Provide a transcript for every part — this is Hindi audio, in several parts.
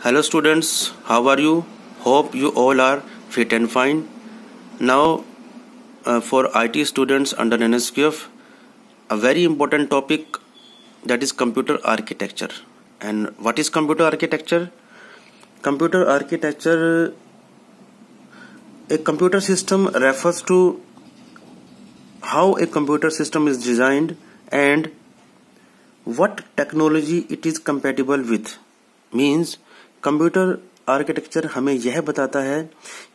Hello students, how are you? Hope you all are fit and fine. Now for IT students under NSQF, a very important topic, that is computer architecture. And what is computer architecture? Computer architecture, a computer system refers to how a computer system is designed and what technology it is compatible with. Means computer architecture हमें यह बताता है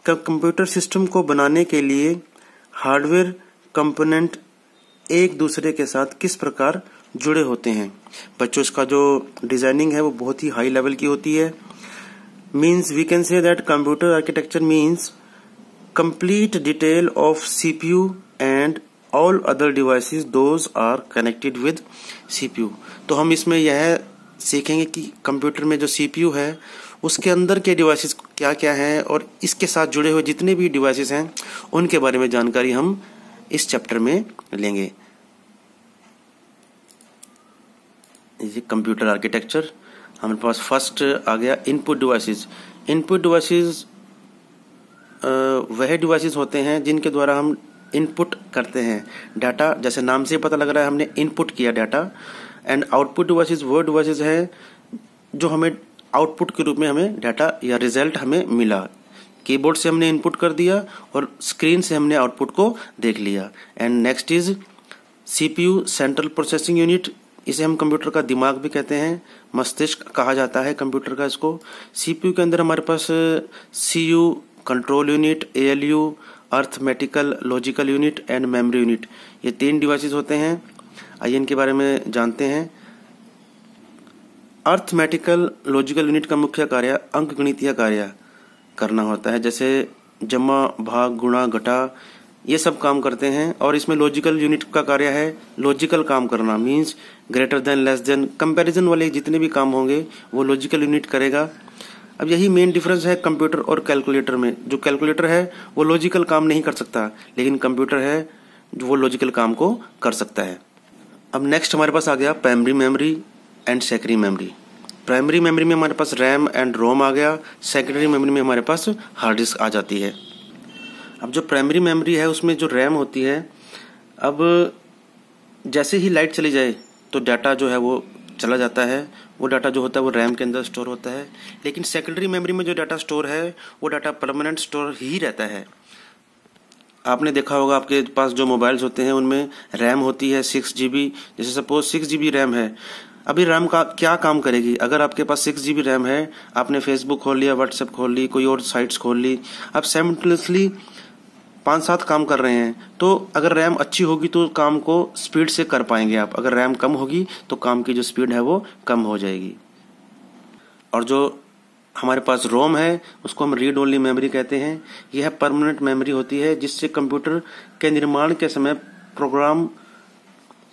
कि कंप्यूटर सिस्टम को बनाने के लिए हार्डवेयर कंपोनेंट एक दूसरे के साथ किस प्रकार जुड़े होते हैं। बच्चों, इसका जो डिजाइनिंग है वो बहुत ही हाई लेवल की होती है। Means we can say that computer architecture means complete detail of CPU and all other devices those are connected with CPU. तो हम इसमें यह सीखेंगे कि कंप्यूटर में जो सीपीयू है उसके अंदर के डिवाइसेस क्या क्या हैं और इसके साथ जुड़े हुए जितने भी डिवाइसेस हैं उनके बारे में जानकारी हम इस चैप्टर में लेंगे। ये कंप्यूटर आर्किटेक्चर हमारे पास फर्स्ट आ गया इनपुट डिवाइसेस। इनपुट डिवाइसेस वह डिवाइसेस होते हैं जिनके द्वारा हम इनपुट करते हैं डाटा। जैसे नाम से पता लग रहा है हमने इनपुट किया डाटा। एंड आउटपुट डिवाइसेस वो डिवाइसेस है जो हमें आउटपुट के रूप में हमें डाटा या रिजल्ट हमें मिला। कीबोर्ड से हमने इनपुट कर दिया और स्क्रीन से हमने आउटपुट को देख लिया। And next is CPU, central processing unit. इसे हम कंप्यूटर का दिमाग भी कहते हैं, मस्तिष्क कहा जाता है कंप्यूटर का इसको। सीपीयू के अंदर हमारे पास CU, control unit, ALU, arithmetical logical unit and memory unit, ये 3 डिवाइसेस होते हैं। आइए इनके बारे में जानते हैं। अर्थमेटिकल लॉजिकल यूनिट का मुख्य कार्य अंकगणितीय कार्य करना होता है, जैसे जमा, भाग, गुणा, घटा, ये सब काम करते हैं। और इसमें लॉजिकल यूनिट का कार्य है लॉजिकल काम करना। Means greater than, less than, comparison वाले जितने भी काम होंगे वो लॉजिकल यूनिट करेगा। अब यही मेन डिफरेंस है कंप्यूटर और कैलकुलेटर में। जो कैलकुलेटर है वो लॉजिकल काम नहीं कर सकता, लेकिन कंप्यूटर है जो वो लॉजिकल काम को कर सकता है। अब नेक्स्ट हमारे पास आ गया primary memory and secondary memory. Primary memory में हमारे पास रैम एंड रोम आ गया। सेकेंडरी मेमोरी में हमारे पास हार्ड डिस्क आ जाती है। अब जो प्राइमरी मेमोरी है उसमें जो रैम होती है, अब जैसे ही लाइट चली जाए तो डाटा जो है वो चला जाता है। वो डाटा जो होता है वो रैम के अंदर स्टोर होता है। लेकिन सेकेंडरी मेमोरी में जो डाटा स्टोर है वो डाटा परमानेंट स्टोर ही रहता है। आपने देखा होगा आपके पास जो मोबाइल्स होते हैं उनमें रैम होती है 6 GB। जैसे सपोज 6 GB रैम है। अभी रैम का क्या काम करेगी? अगर आपके पास 6 GB रैम है, आपने फेसबुक खोल लिया, व्हाट्सएप खोल ली, कोई और साइट्स खोल ली, अब साइमल्टेनियसली 5-7 काम कर रहे हैं। तो अगर रैम अच्छी होगी तो काम को स्पीड से कर पाएंगे आप। अगर रैम कम होगी तो काम की जो स्पीड है वो कम हो जाएगी। और जो हमारे पास रोम है उसको हम रीड ओनली मेमोरी कहते हैं। यह परमानेंट मेमोरी होती है जिससे कंप्यूटर के निर्माण के समय प्रोग्राम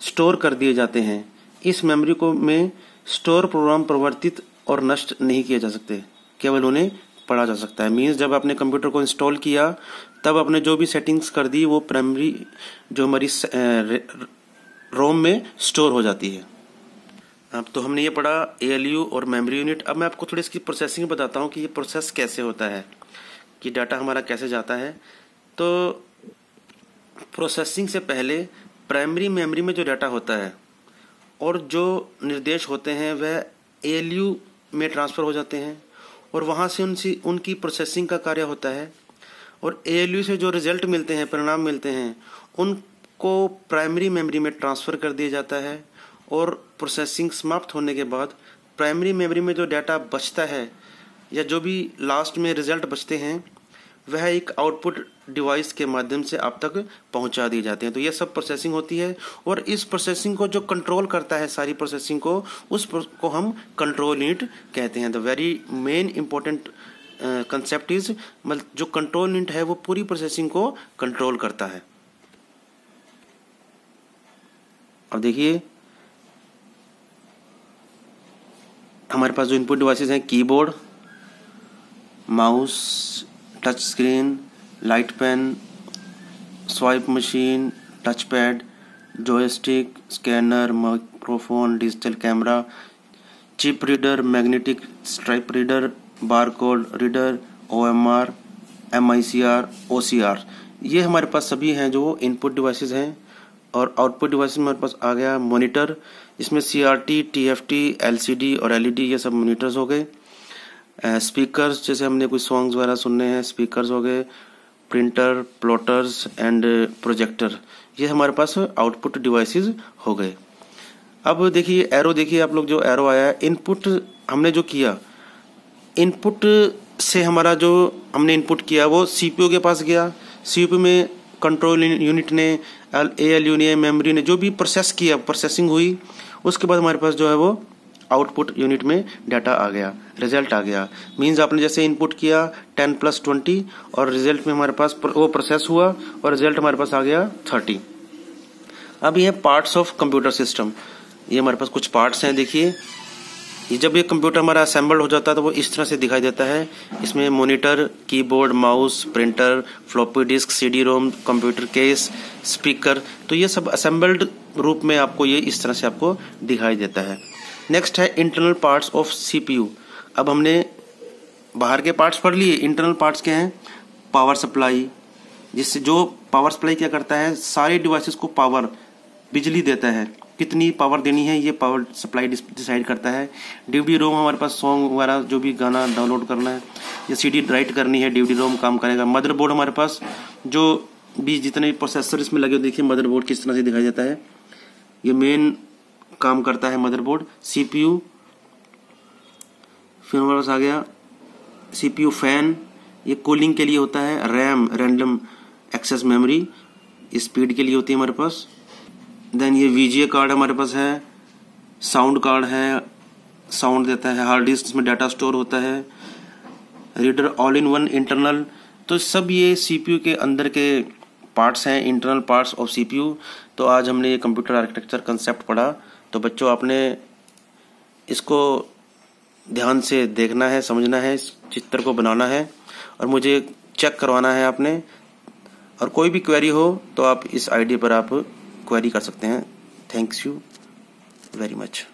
स्टोर कर दिए जाते हैं। इस मेमोरी को में स्टोर प्रोग्राम परिवर्तित और नष्ट नहीं किए जा सकते, केवल उन्हें पढ़ा जा सकता है। मीन्स जब आपने कंप्यूटर को इंस्टॉल किया तब आपने जो भी सेटिंग्स कर दी वो प्राइमरी जो हमारी रोम में स्टोर हो जाती है। अब तो हमने ये पढ़ा एएलयू और मेमोरी यूनिट। अब मैं आपको थोड़ी इसकी प्रोसेसिंग बताता हूँ कि ये प्रोसेस कैसे होता है, कि डाटा हमारा कैसे जाता है। तो प्रोसेसिंग से पहले प्राइमरी मेमोरी में जो डाटा होता है और जो निर्देश होते हैं वह एएलयू में ट्रांसफ़र हो जाते हैं और वहाँ से उनकी प्रोसेसिंग का कार्य होता है। और एएलयू से जो रिजल्ट मिलते हैं, परिणाम मिलते हैं, उनको प्राइमरी मेमोरी में ट्रांसफ़र कर दिया जाता है। और प्रोसेसिंग समाप्त होने के बाद प्राइमरी मेमोरी में जो डाटा बचता है या जो भी लास्ट में रिजल्ट बचते हैं वह एक आउटपुट डिवाइस के माध्यम से आप तक पहुंचा दिए जाते हैं। तो यह सब प्रोसेसिंग होती है। और इस प्रोसेसिंग को जो कंट्रोल करता है, सारी प्रोसेसिंग को, उसको हम कंट्रोल यूनिट कहते हैं। The very main important concept is, मतलब जो कंट्रोल यूनिट है वो पूरी प्रोसेसिंग को कंट्रोल करता है। अब देखिए हमारे पास जो इनपुट डिवाइसेस हैं, keyboard, mouse, touch screen, light pen, swipe machine, touch pad, joystick, scanner, microphone, digital camera, chip reader, magnetic stripe reader, barcode reader, OMR, MICR, OCR, ये हमारे पास सभी हैं जो इनपुट डिवाइसेस हैं। और आउटपुट डिवाइसेस में हमारे पास आ गया मॉनिटर, इसमें CRT, TFT, LCD और LED ये सब मॉनिटर्स हो गए। स्पीकर्स, जैसे हमने कोई सॉन्ग्स वगैरह सुनने हैं, स्पीकर्स हो गए। प्रिंटर, प्लॉटर्स एंड प्रोजेक्टर, ये हमारे पास आउटपुट डिवाइसेस हो गए। अब देखिए एरो, देखिए आप लोग, जो एरो आया है, इनपुट हमने जो किया, इनपुट से हमारा जो हमने इनपुट किया वो CPU के पास गया। CPU में कंट्रोल यूनिट ने, ALU ने, मेमोरी ने जो भी प्रोसेस किया, प्रोसेसिंग हुई, उसके बाद हमारे पास जो है वो आउटपुट यूनिट में डाटा आ गया, रिजल्ट आ गया। मींस आपने जैसे इनपुट किया 10 + 20 और रिजल्ट में हमारे पास वो प्रोसेस हुआ और रिजल्ट हमारे पास आ गया 30। अब ये पार्ट्स ऑफ कंप्यूटर सिस्टम, ये हमारे पास कुछ पार्ट्स हैं। देखिए ये जब ये कंप्यूटर हमारा असेंबल्ड हो जाता है तो वो इस तरह से दिखाई देता है। इसमें monitor, keyboard, mouse, printer, floppy disk, CD-ROM, computer case, speaker, तो ये सब असेंबल्ड रूप में आपको ये इस तरह से आपको दिखाई देता है। नेक्स्ट है इंटरनल पार्ट्स ऑफ CPU। अब हमने बाहर के पार्ट्स पढ़ लिए, इंटरनल पार्ट्स क्या हैं? पावर सप्लाई, जिससे जो पावर सप्लाई क्या करता है, सारे डिवाइसेस को पावर, बिजली देता है। कितनी पावर देनी है ये पावर सप्लाई डिसाइड करता है। DVD-ROM हमारे पास सॉन्ग वगैरह जो भी गाना डाउनलोड करना है या CD राइट करनी है, DVD-ROM काम करेगा। मदरबोर्ड हमारे पास जो भी जितने प्रोसेसर इसमें लगे, देखिए मदरबोर्ड किस तरह से दिखाई देता है, ये मेन काम करता है मदरबोर्ड। CPU, फिर हमारे पास आ गया CPU फैन, ये कूलिंग के लिए होता है। RAM, random access memory, speed के लिए होती है हमारे पास। देन ये VGA कार्ड हमारे पास है, साउंड कार्ड है, साउंड देता है। हार्ड डिस्क, इसमें डाटा स्टोर होता है। Reader, all in one internal, तो सब ये CPU के अंदर के पार्ट्स हैं, इंटरनल पार्ट्स ऑफ CPU। तो आज हमने ये कंप्यूटर आर्किटेक्चर कंसेप्ट पढ़ा। तो बच्चों आपने इसको ध्यान से देखना है, समझना है, इस चित्र को बनाना है और मुझे चेक करवाना है आपने। और कोई भी क्वेरी हो तो आप इस ID पर आप क्वेरी कर सकते हैं। Thanks you very much.